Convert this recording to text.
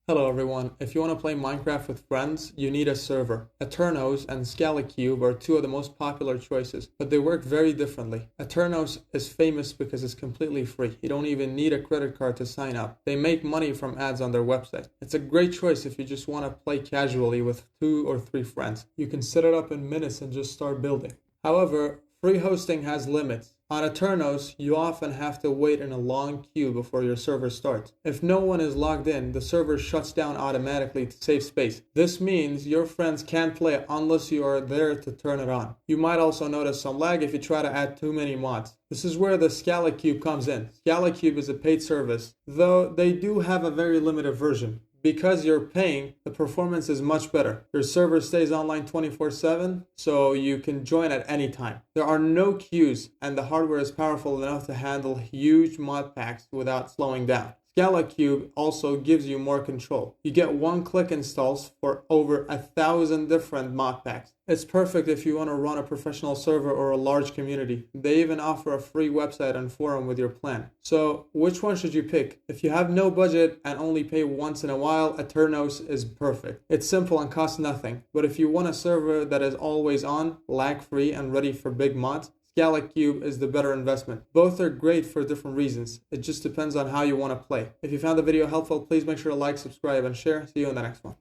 Hello everyone, if you want to play Minecraft with friends, you need a server. Aternos and Scalacube are two of the most popular choices, but they work very differently. Aternos is famous because it's completely free. You don't even need a credit card to sign up. They make money from ads on their website. It's a great choice if you just want to play casually with 2 or 3 friends. You can set it up in minutes and just start building. However, free hosting has limits. On Aternos, you often have to wait in a long queue before your server starts. If no one is logged in, the server shuts down automatically to save space. This means your friends can't play unless you are there to turn it on. You might also notice some lag if you try to add too many mods. This is where the Scalacube comes in. Scalacube is a paid service, though they do have a very limited version. Because you're paying, the performance is much better. Your server stays online 24/7, so you can join at any time. There are no queues, and the hardware is powerful enough to handle huge mod packs without slowing down. Scalacube also gives you more control. You get one-click installs for over 1,000 different mod packs. It's perfect if you want to run a professional server or a large community. They even offer a free website and forum with your plan. So, which one should you pick? If you have no budget and only pay once in a while, Aternos is perfect. It's simple and costs nothing. But if you want a server that is always on, lag-free, and ready for big mods, Scalacube is the better investment. Both are great for different reasons. It just depends on how you want to play. If you found the video helpful, please make sure to like, subscribe, and share. See you in the next one.